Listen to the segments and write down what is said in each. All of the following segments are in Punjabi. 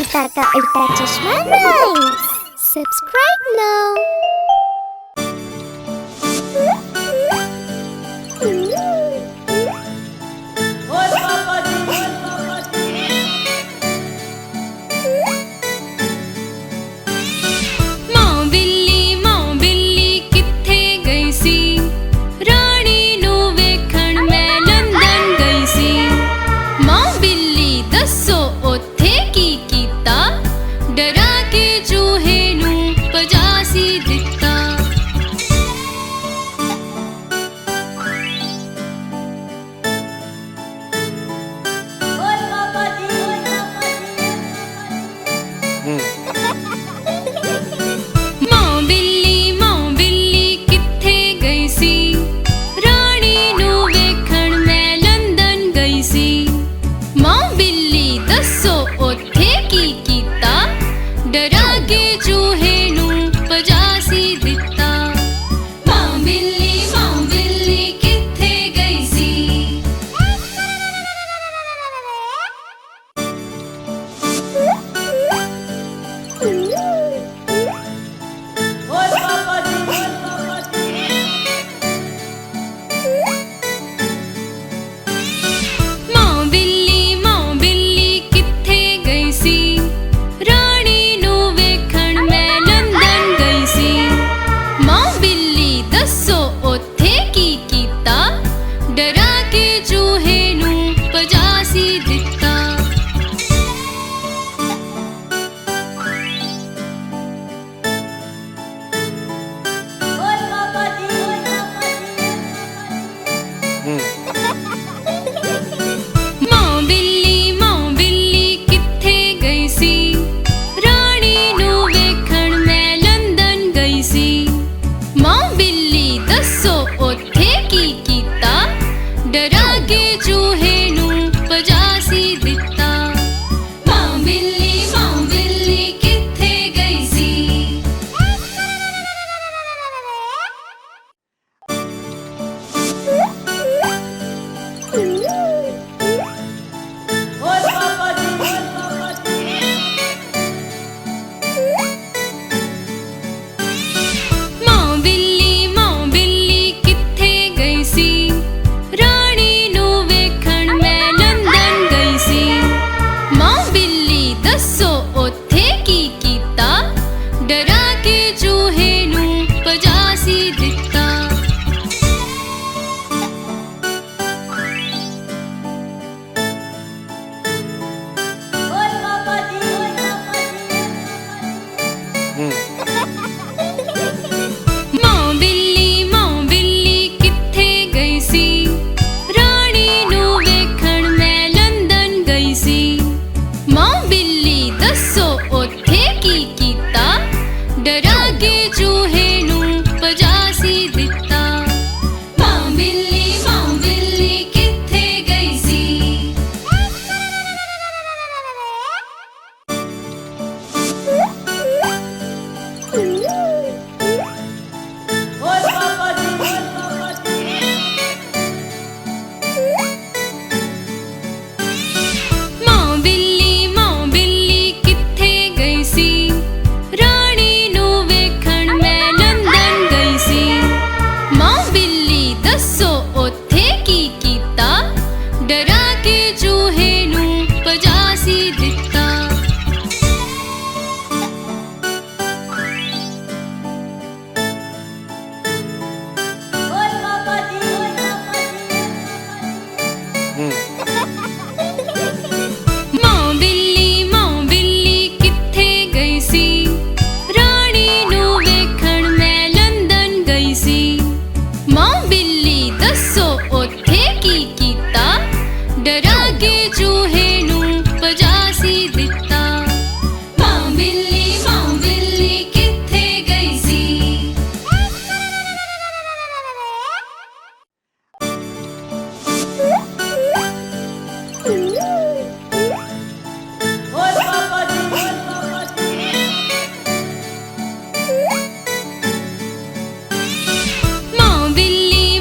कबूतर का उल्टा चश्मा राइम्स। Subscribe now.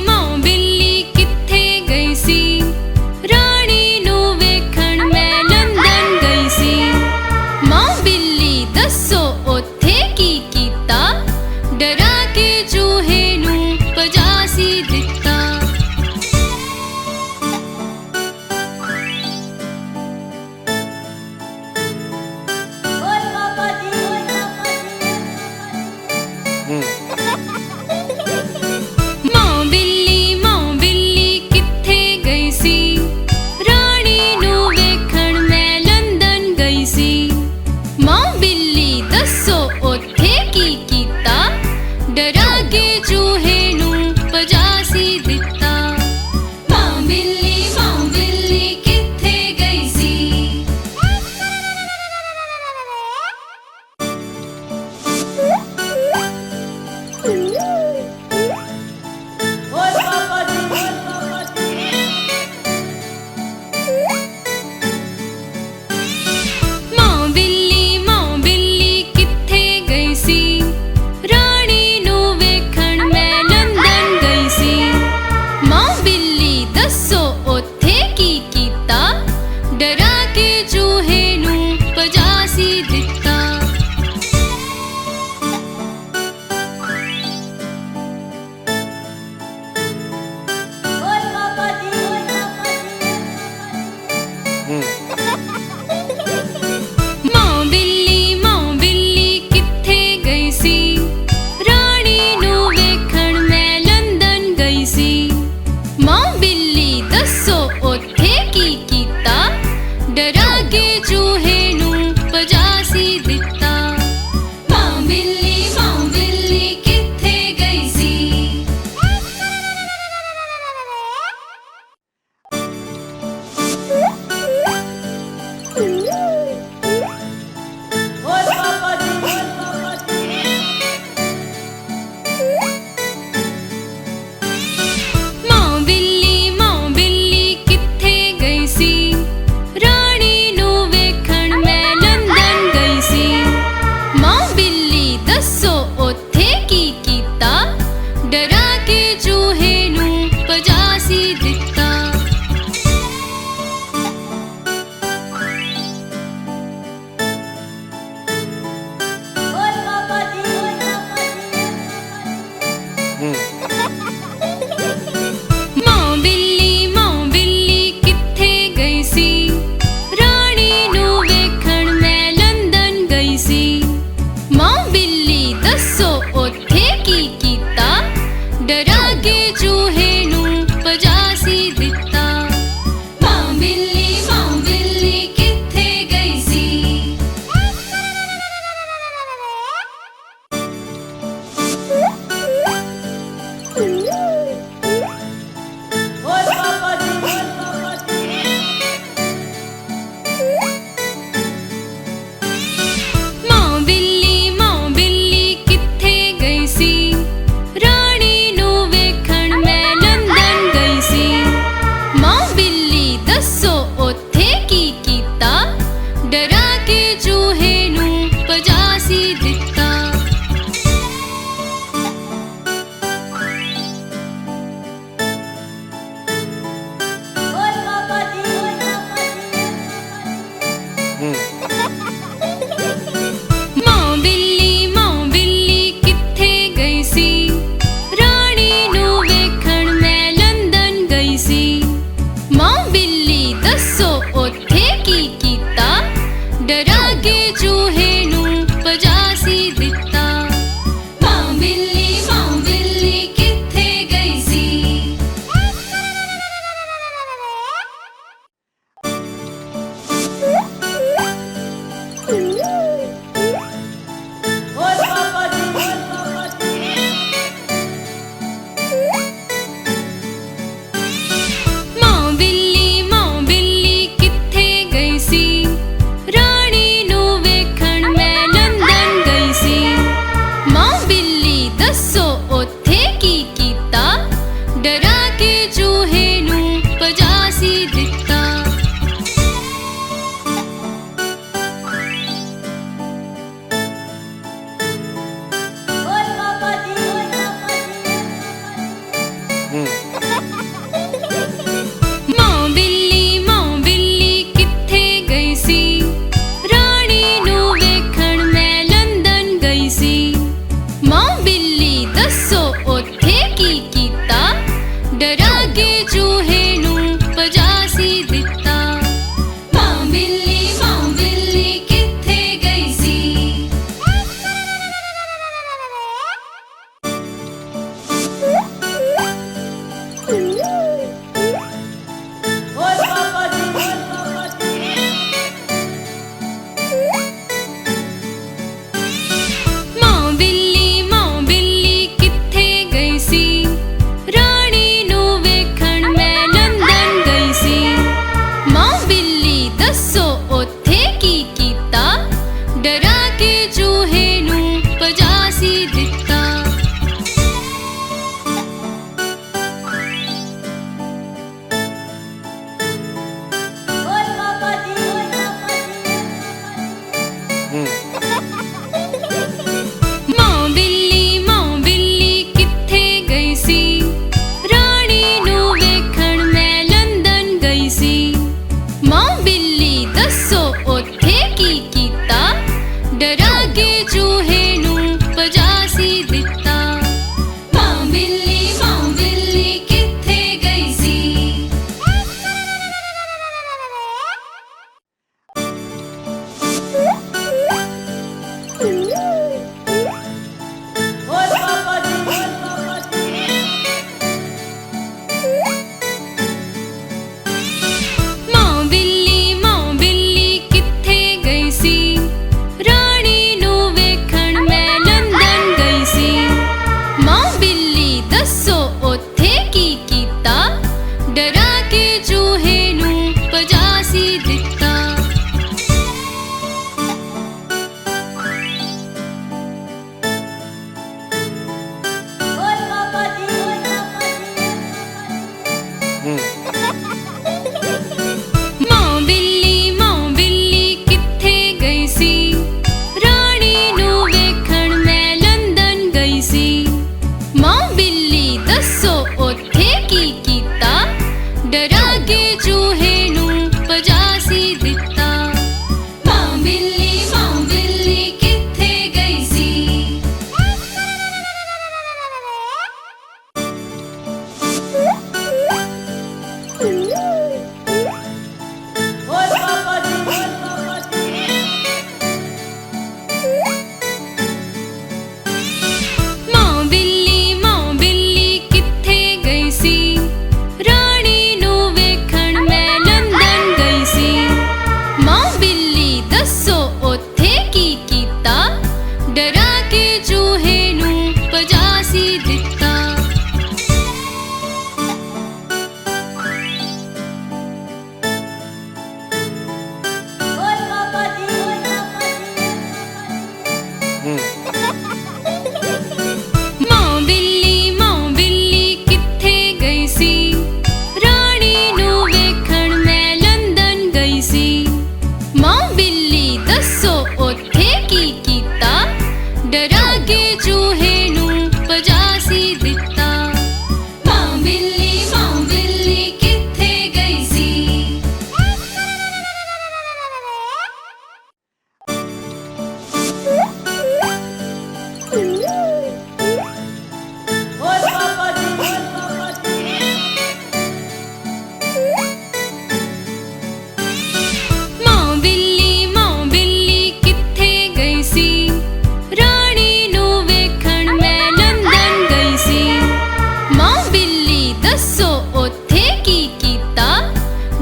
मां बिल्ली किथे गई सी, रानी नू वेखण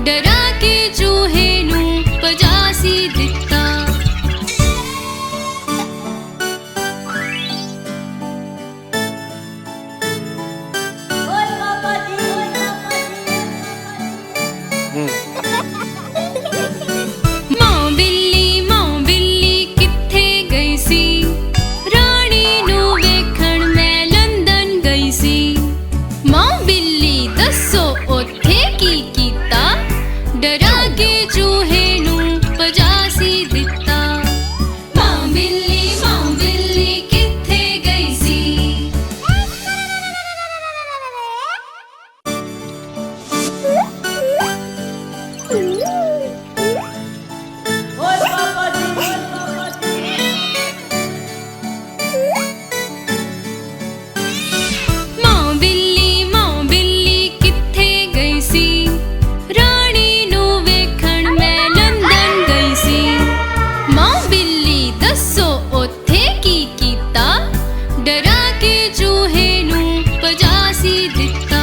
ਡਰਾ ਕੇ ਚੂਹੇ ਨੂੰ ਭਜਾ ਸੀ ਦਿੱਤਾ। ਮਾਂ ਬਿੱਲੀ ਕਿੱਥੇ ਗਈ ਸੀ? ਰਾਣੀ ਨੂੰ ਵੇਖਣ ਮੈਂ ਲੰਦਨ ਗਈ ਸੀ। ਮਾਂ ਬਿੱਲੀ ਦੱਸੋ ਉੱਥੇ ਕੀ ਕੀਤਾ? ਡਰਾ ਕੇ ਚੂਹੇ ਨੂੰ ਭਜਾ ਸੀ ਦਿੱਤਾ। ਮਾਂ ਬਿੱਲੀ ਕਿੱਥੇ ਗਈ ਸੀ? ਮਾਂ ਬਿੱਲੀ ਕਿੱਥੇ ਗਈ ਸੀ? ਰਾਣੀ ਨੂੰ ਵੇਖਣ ਮੈਂ ਲੰਦਨ ਗਈ ਸੀ। ਮਾਂ ਬਿੱਲੀ ਦੱਸੋ ਉੱਥੇ ਕੀ ਕੀਤਾ? ਡਰਾ ਕੇ ਚੂਹੇ ਨੂੰ ਭਜਾ ਸੀ ਦਿੱਤਾ।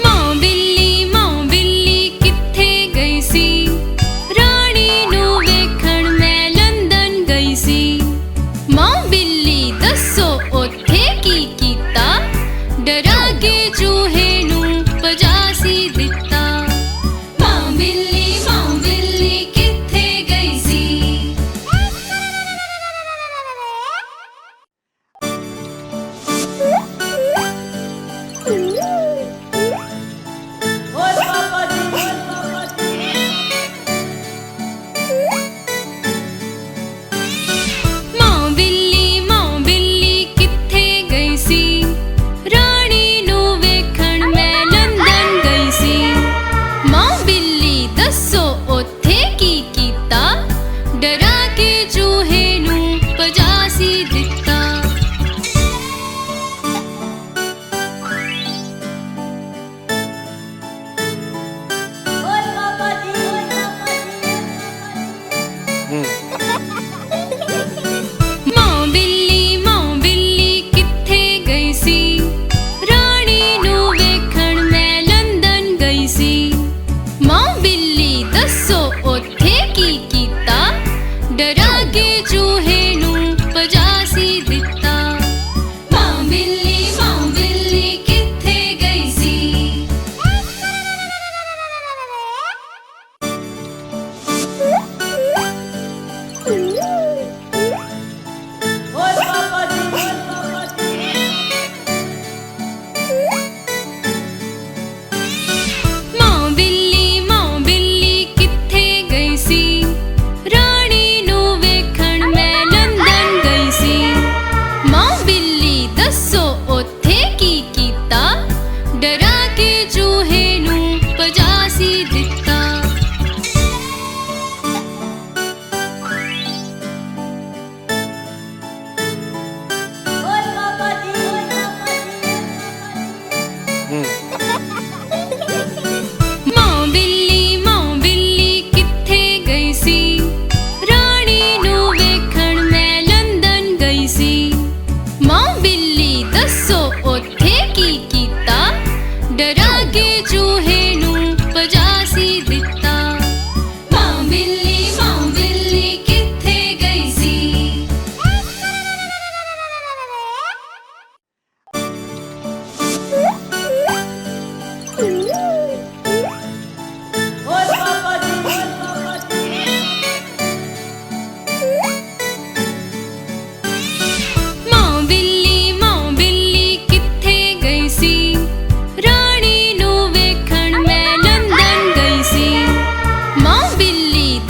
ਮਾਂ ਬਿੱਲੀ ਕਿੱਥੇ ਗਈ ਸੀ? ਰਾਣੀ ਨੂੰ ਵੇਖਣ ਮੈਂ ਲੰਦਨ ਗਈ ਸੀ। ਮਾਂ ਬਿੱਲੀ ਦੱਸੋ ਉੱਥੇ ਕੀ ਕੀਤਾ? ਡਰਾ ਕੇ ਚੂਹੇ ਨੂੰ ਭਜਾ ਸੀ ਦਿੱਤਾ। ਮਾਂ ਬਿੱਲੀ ਕਿੱਥੇ ਗਈ ਸੀ? ਮਾਂ ਬਿੱਲੀ ਕਿੱਥੇ ਗਈ ਸੀ? ਰਾਣੀ ਨੂੰ ਵੇਖਣ ਮੈਂ ਲੰਦਨ ਗਈ ਸੀ। ਮਾਂ ਬਿੱਲੀ ਦੱਸੋ ਉੱਥੇ ਕੀ ਕੀਤਾ? ਡਰਾ ਕੇ ਚੂਹੇ ਨੂੰ ਭਜਾ ਸੀ ਦਿੱਤਾ। ਮਾਂ ਬਿੱਲੀ ਕਿੱਥੇ ਗਈ ਸੀ? ਰਾਣੀ ਨੂੰ ਵੇਖਣ ਮੈਂ ਲੰਦਨ ਗਈ ਸੀ। ਮਾਂ ਬਿੱਲੀ ਦੱਸੋ ਉੱਥੇ ਕੀ ਕੀਤਾ? ਡਰਾ ਕੇ ਚੂਹੇ ਨੂੰ ਭਜਾ ਸੀ ਦਿੱਤਾ। ਮਾਂ ਬਿੱਲੀ ਕਿੱਥੇ ਗਈ ਸੀ? ਮਾਂ ਬਿੱਲੀ ਕਿੱਥੇ ਗਈ ਸੀ? ਰਾਣੀ ਨੂੰ ਵੇਖਣ ਮੈਂ ਲੰਦਨ ਗਈ ਸੀ। ਮਾਂ ਬਿੱਲੀ ਦੱਸੋ ਉੱਥੇ ਕੀ ਕੀਤਾ? ਡਰਾ ਕੇ ਚੂਹੇ ਨੂੰ ਭਜਾ ਸੀ ਦਿੱਤਾ। ਮਾਂ ਬਿੱਲੀ ਕਿੱਥੇ ਗਈ ਸੀ? ਰਾਣੀ ਨੂੰ ਵੇਖਣ ਮੈਂ ਲੰਦਨ ਗਈ ਸੀ। ਮਾਂ ਬਿੱਲੀ ਦੱਸੋ ਉੱਥੇ ਕੀ ਕੀਤਾ? ਡਰਾ ਕੇ ਚੂਹੇ ਨੂੰ ਭਜਾ ਸੀ ਦਿੱਤਾ। ਮਾਂ ਬਿੱਲੀ ਕਿੱਥੇ ਗਈ ਸੀ? ਮਾਂ ਬਿੱਲੀ ਕਿੱਥੇ ਗਈ ਸੀ? ਰਾਣੀ ਨੂੰ ਵੇਖਣ ਮੈਂ ਲੰਦਨ ਗਈ ਸੀ। ਮਾਂ ਬਿੱਲੀ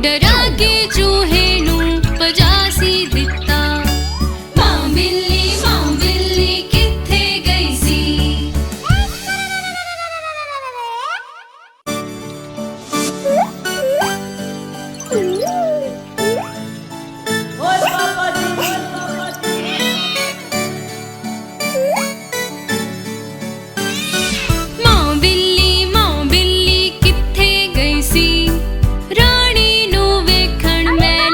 डरा के चूहे नू पजासी दिता। मां बिल्ली कित्थे गई सी। मां बिल्ली कित्थे गई सी। रानी नू वेखण मैं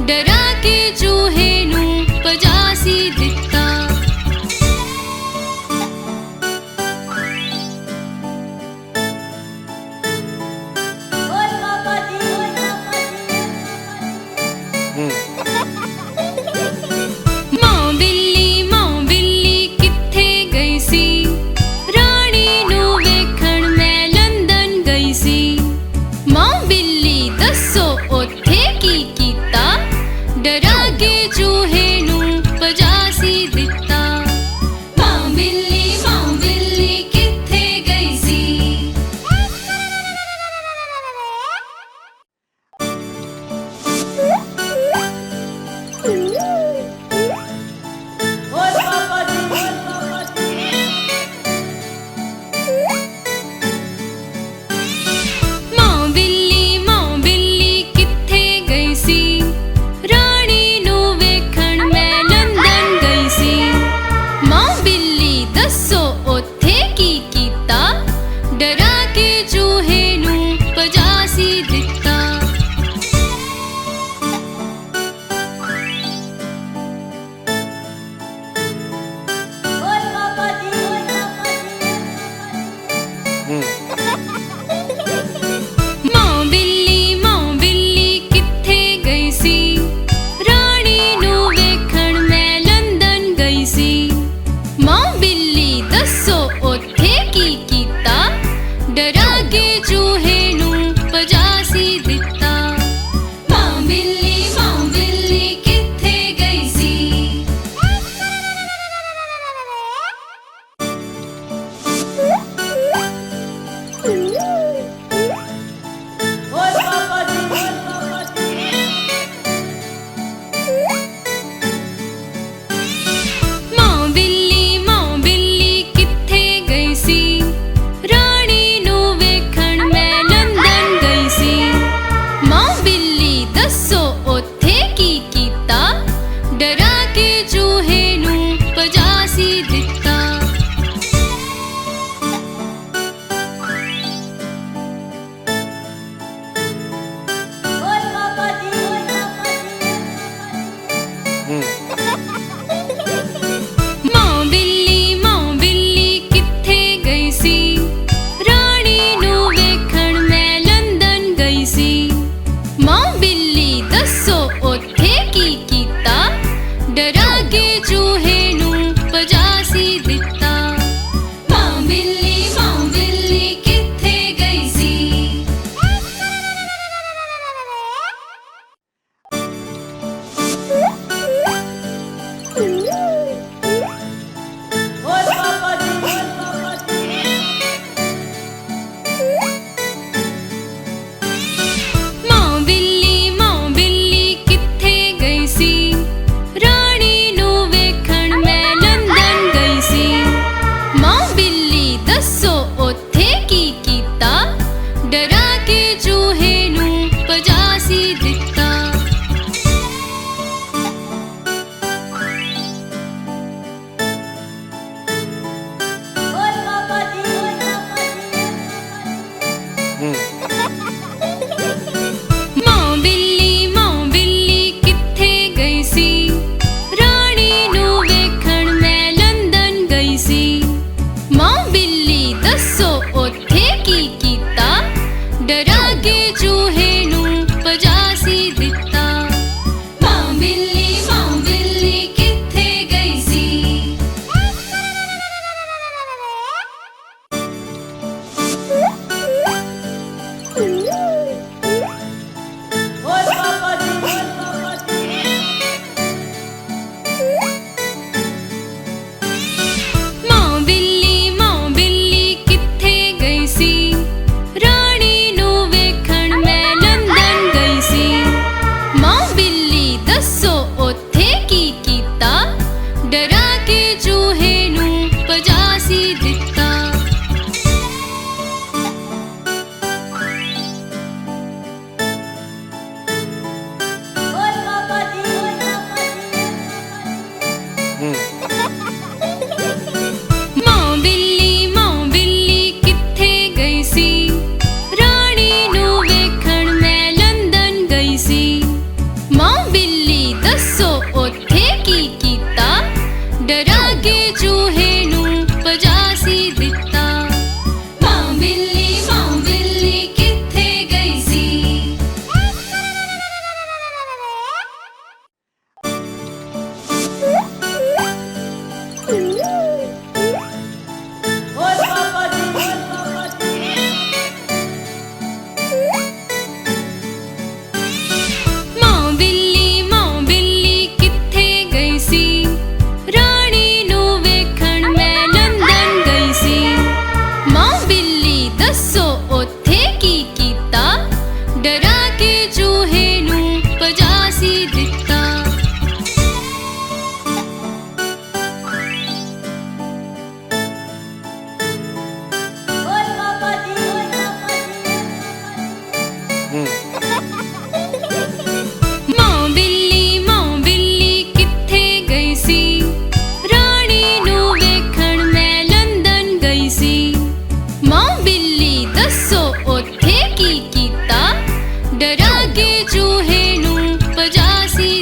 ਡਰਾ ਕੇ ਚੂਹੇ ਨੂੰ ਭਜਾ ਸੀ ਦਿੱਤਾ। ਮਾਂ ਬਿੱਲੀ ਕਿੱਥੇ ਗਈ ਸੀ? ਰਾਣੀ ਨੂੰ ਵੇਖਣ ਮੈਂ ਲੰਦਨ ਗਈ ਸੀ। ਮਾਂ ਬਿੱਲੀ ਦੱਸੋ ਉੱਥੇ ਕੀ ਕੀਤਾ? ਡਰਾ ਕੇ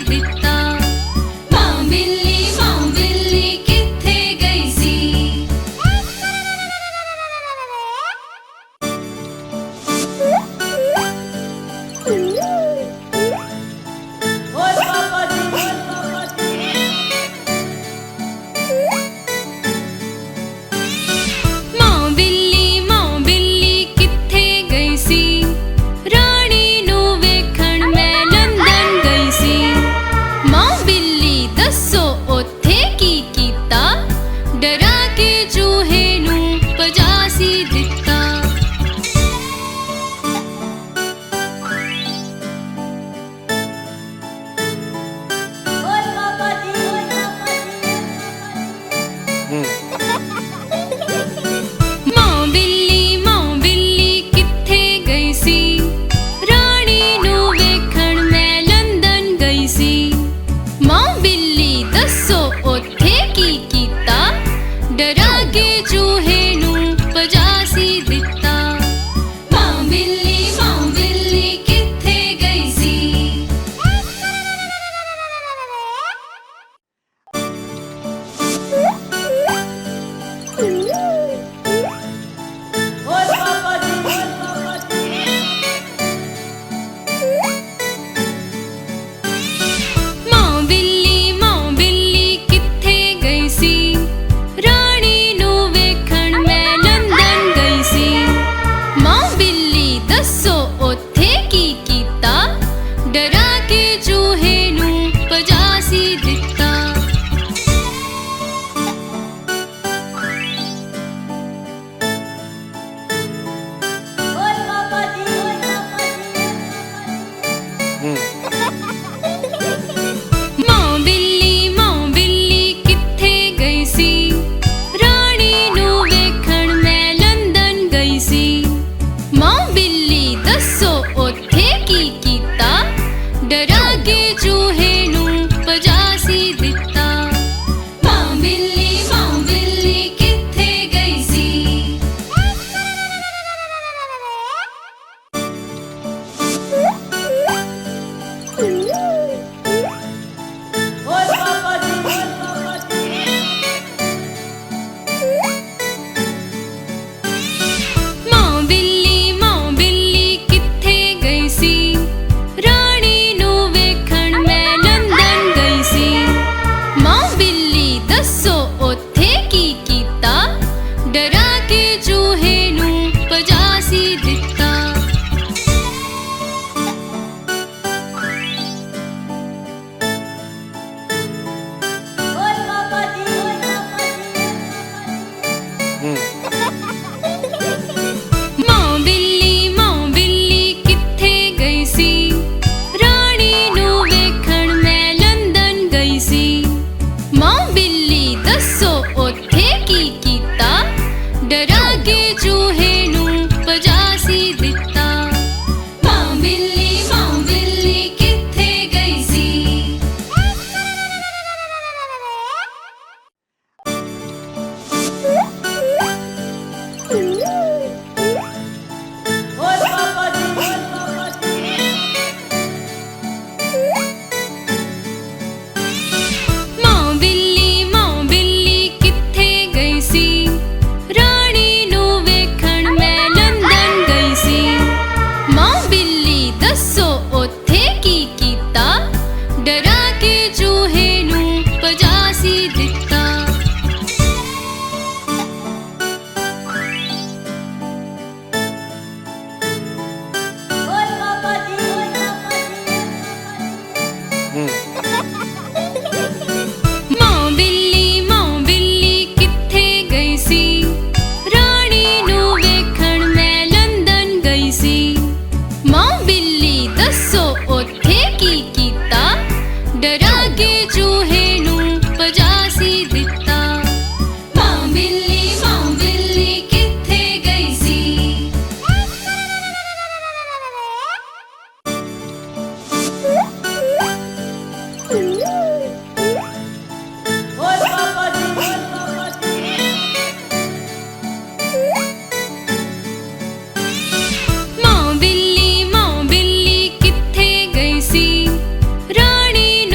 ਦਿੱਤਾ। ਮਾਂ ਬਿੱਲੀ ਕਿੱਥੇ ਗਈ ਸੀ? ਮਾਂ ਬਿੱਲੀ ਕਿੱਥੇ ਗਈ ਸੀ? ਰਾਣੀ ਨੂੰ ਵੇਖਣ ਮੈਂ ਲੰਦਨ ਗਈ ਸੀ। ਮਾਂ ਬਿੱਲੀ ਦੱਸੋ ਉੱਥੇ ਕੀ ਕੀਤਾ? ਡਰਾ ਕੇ ਚੂਹੇ ਨੂੰ ਭਜਾ ਸੀ ਦਿੱਤਾ। ਮਾਂ ਬਿੱਲੀ ਕਿੱਥੇ ਗਈ ਸੀ? ਰਾਣੀ ਨੂੰ ਵੇਖਣ ਮੈਂ ਲੰਦਨ ਗਈ ਸੀ। ਮਾਂ ਬਿੱਲੀ ਦੱਸੋ ਉੱਥੇ ਕੀ ਕੀਤਾ? ਡਰਾ ਕੇ ਚੂਹੇ ਨੂੰ ਭਜਾ ਸੀ ਦਿੱਤਾ। ਮਾਂ ਬਿੱਲੀ ਕਿੱਥੇ ਗਈ ਸੀ? ਮਾਂ ਬਿੱਲੀ ਕਿੱਥੇ ਗਈ ਸੀ? ਰਾਣੀ ਨੂੰ ਵੇਖਣ ਮੈਂ ਲੰਦਨ ਗਈ ਸੀ। ਮਾਂ ਬਿੱਲੀ ਦੱਸੋ ਉੱਥੇ ਕੀ ਕੀਤਾ? ਡਰਾ ਕੇ ਚੂਹੇ ਨੂੰ ਭਜਾ ਸੀ ਦਿੱਤਾ। ਮਾਂ ਬਿੱਲੀ ਕਿੱਥੇ ਗਈ ਸੀ? ਰਾਣੀ ਨੂੰ ਵੇਖਣ ਮੈਂ ਲੰਦਨ ਗਈ ਸੀ। ਮਾਂ ਬਿੱਲੀ ਦੱਸੋ ਉੱਥੇ ਕੀ ਕੀਤਾ? ਡਰਾ ਕੇ ਚੂਹੇ ਨੂੰ ਭਜਾ ਸੀ ਦਿੱਤਾ। ਮਾਂ ਬਿੱਲੀ ਕਿੱਥੇ ਗਈ ਸੀ? ਮਾਂ ਬਿੱਲੀ ਕਿੱਥੇ ਗਈ ਸੀ? ਰਾਣੀ ਨੂੰ ਵੇਖਣ ਮੈਂ ਲੰਦਨ ਗਈ ਸੀ। ਮਾਂ ਬਿੱਲੀ ਦੱਸੋ ਉੱਥੇ ਕੀ ਕੀਤਾ? ਡਰਾ ਕੇ ਚੂਹੇ ਨੂੰ ਭਜਾ ਸੀ ਦਿੱਤਾ। ਮਾਂ ਬਿੱਲੀ ਕਿੱਥੇ ਗਈ ਸੀ? ਰਾਣੀ ਨੂੰ ਵੇਖਣ ਮੈਂ ਲੰਦਨ ਗਈ ਸੀ। ਮਾਂ ਬਿੱਲੀ ਦੱਸੋ ਉੱਥੇ ਕੀ ਕੀਤਾ? ਡਰਾ ਕੇ ਚੂਹੇ ਨੂੰ ਭਜਾ ਸੀ ਦਿੱਤਾ। ਮਾਂ ਬਿੱਲੀ ਕਿੱਥੇ ਗਈ ਸੀ? ਮਾਂ ਬਿੱਲੀ ਕਿੱਥੇ ਗਈ ਸੀ? ਰਾਣੀ ਨੂੰ ਵੇਖਣ ਮੈਂ ਲੰਦਨ ਗਈ ਸੀ। ਮਾਂ ਬਿੱਲੀ ਦੱਸੋ ਉੱਥੇ ਕੀ ਕੀਤਾ? ਡਰਾ ਕੇ ਚੂਹੇ ਨੂੰ ਭਜਾ ਸੀ ਦਿੱਤਾ। ਮਾਂ ਬਿੱਲੀ ਕਿੱਥੇ ਗਈ ਸੀ? ਰਾਣੀ ਨੂੰ ਵੇਖਣ ਮੈਂ ਲੰਦਨ ਗਈ ਸੀ। ਮਾਂ ਬਿੱਲੀ ਦੱਸੋ ਉੱਥੇ ਕੀ ਕੀਤਾ? ਡਰਾ ਕੇ ਚੂਹੇ ਨੂੰ ਭਜਾ ਸੀ ਦਿੱਤਾ। ਮਾਂ ਬਿੱਲੀ ਕਿੱਥੇ ਗਈ ਸੀ? ਮਾਂ ਬਿੱਲੀ ਕਿੱਥੇ ਗਈ ਸੀ? ਰਾਣੀ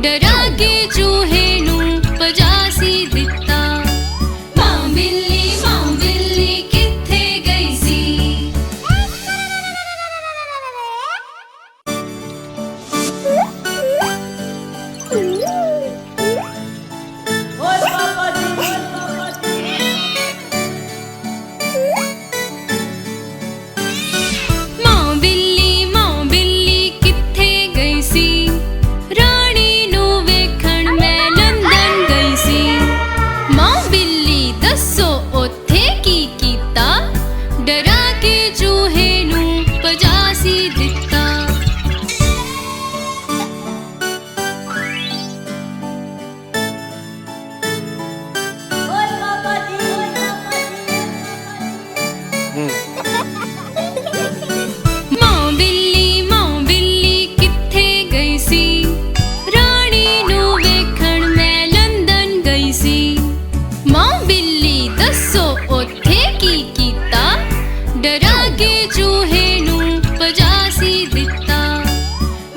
ਡਰਾ ਕੇ ਚੂਹੇ ਨੂੰ ਭਜਾ ਸੀ ਦਿੱਤਾ। ਮਾਂ ਬਿੱਲੀ ਕਿੱਥੇ ਗਈ ਸੀ? ਮਾਂ ਬਿੱਲੀ ਕਿੱਥੇ ਗਈ ਸੀ? ਰਾਣੀ ਨੂੰ ਵੇਖਣ ਮੈਂ ਲੰਦਨ ਗਈ ਸੀ। ਮਾਂ ਬਿੱਲੀ ਦੱਸੋ ਉੱਥੇ ਕੀ ਕੀਤਾ? ਡਰਾ ਕੇ ਚੂਹੇ ਨੂੰ ਭਜਾ ਸੀ ਦਿੱਤਾ। ਮਾਂ ਬਿੱਲੀ ਕਿੱਥੇ ਗਈ ਸੀ? ਰਾਣੀ ਨੂੰ ਵੇਖਣ ਮੈਂ ਲੰਦਨ ਗਈ ਸੀ। ਮਾਂ ਬਿੱਲੀ ਦੱਸੋ ਉੱਥੇ ਕੀ ਕੀਤਾ? ਡਰਾ ਕੇ ਚੂਹੇ ਨੂੰ ਭਜਾ ਸੀ ਦਿੱਤਾ।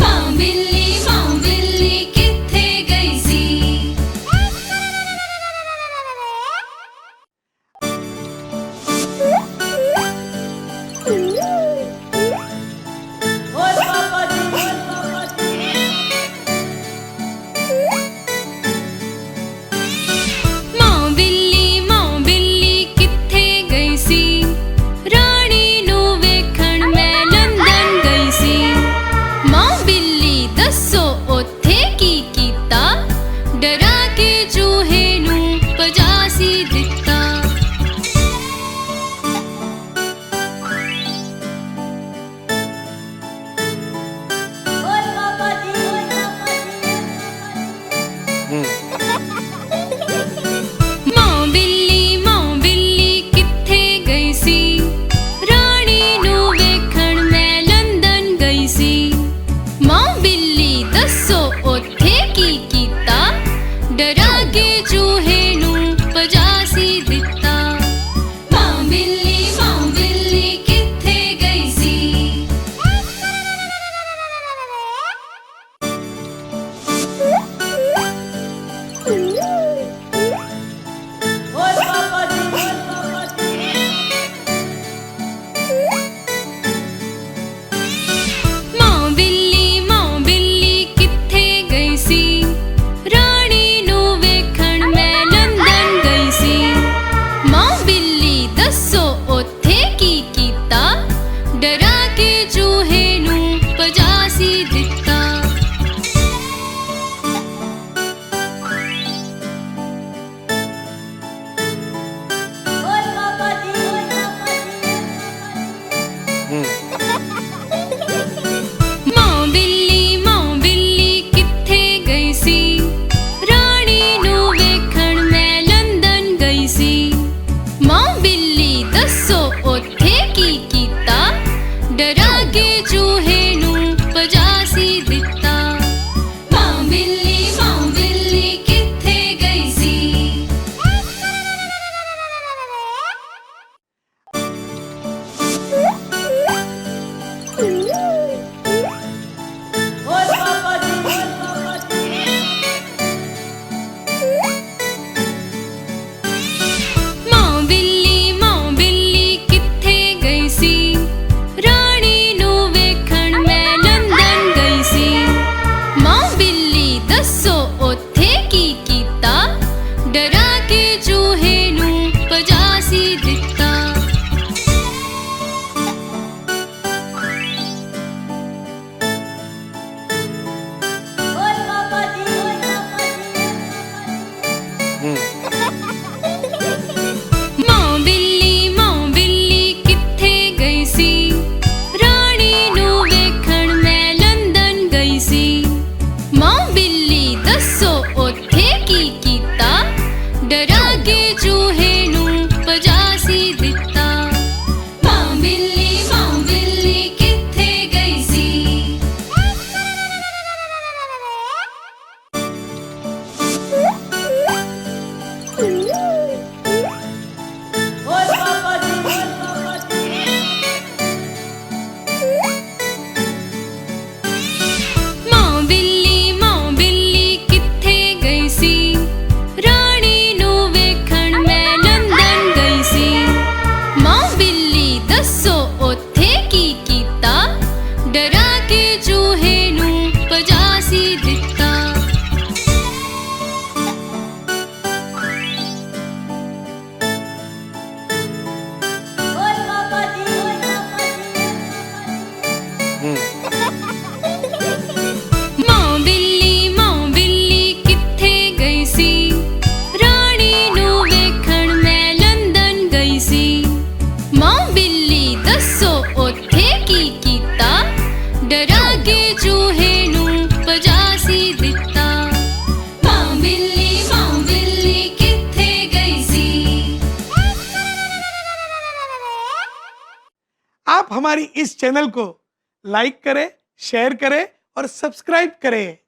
ਮਾਂ ਬਿੱਲੀ ਕਿੱਥੇ ਗਈ ਸੀ? ਮਾਂ ਬਿੱਲੀ ਕਿੱਥੇ ਗਈ ਸੀ? ਰਾਣੀ ਨੂੰ ਵੇਖਣ ਮੈਂ ਲੰਦਨ ਗਈ ਸੀ। ਮਾਂ ਬਿੱਲੀ ਦੱਸੋ ਉੱਥੇ ਕੀ ਕੀਤਾ? ਡਰਾ ਕੇ ਚੂਹੇ ਨੂੰ ਭਜਾ ਸੀ ਦਿੱਤਾ। ਮਾਂ ਬਿੱਲੀ ਕਿੱਥੇ ਗਈ ਸੀ? ਰਾਣੀ ਨੂੰ ਵੇਖਣ ਮੈਂ ਲੰਦਨ ਗਈ ਸੀ। ਮਾਂ ਬਿੱਲੀ ਦੱਸੋ ਉੱਥੇ ਕੀ ਕੀਤਾ? ਡਰਾ ਕੇ ਚੂਹੇ ਨੂੰ ਭਜਾ ਸੀ ਦਿੱਤਾ। ਮਾਂ ਬਿੱਲੀ ਕਿੱਥੇ ਗਈ ਸੀ? ਮਾਂ ਬਿੱਲੀ ਕਿੱਥੇ ਗਈ ਸੀ? ਰਾਣੀ ਨੂੰ ਵੇਖਣ ਮੈਂ ਲੰਦਨ ਗਈ ਸੀ। ਮਾਂ ਬਿੱਲੀ ਦੱਸੋ ਉੱਥੇ ਕੀ ਕੀਤਾ? ਡਰਾ ਕੇ ਚੂਹੇ ਨੂੰ ਭਜਾ ਸੀ ਦਿੱਤਾ। ਮਾਂ ਬਿੱਲੀ ਕਿੱਥੇ ਗਈ ਸੀ? ਰਾਣੀ ਨੂੰ ਵੇਖਣ ਮੈਂ ਲੰਦਨ ਗਈ ਸੀ। ਮਾਂ ਬਿੱਲੀ ਦੱਸੋ ਉੱਥੇ ਕੀ ਕੀਤਾ? ਡਰਾ ਕੇ ਚੂਹੇ ਨੂੰ ਭਜਾ ਸੀ ਦਿੱਤਾ। ਮਾਂ ਬਿੱਲੀ ਕਿੱਥੇ ਗਈ ਸੀ? ਮਾਂ ਬਿੱਲੀ ਕਿੱਥੇ ਗਈ ਸੀ? ਰਾਣੀ ਨੂੰ ਵੇਖਣ ਮੈਂ ਲੰਦਨ ਗਈ ਸੀ। ਮਾਂ ਬਿੱਲੀ ਦੱਸੋ ਉੱਥੇ ਕੀ ਕੀਤਾ? ਡਰਾ ਕੇ ਚੂਹੇ ਨੂੰ ਭਜਾ ਸੀ ਦਿੱਤਾ। ਮਾਂ ਬਿੱਲੀ ਕਿੱਥੇ ਗਈ ਸੀ? ਰਾਣੀ ਨੂੰ ਵੇਖਣ ਮੈਂ ਲੰਦਨ ਗਈ ਸੀ। ਮਾਂ ਬਿੱਲੀ ਦੱਸੋ ਉੱਥੇ ਕੀ ਕੀਤਾ? ਡਰਾ ਕੇ ਚੂਹੇ ਨੂੰ ਭਜਾ ਸੀ ਦਿੱਤਾ। ਮਾਂ ਬਿੱਲੀ ਕਿੱਥੇ ਗਈ ਸੀ? हमारी इस चैनल को लाइक करें, शेयर करें और सब्सक्राइब करें।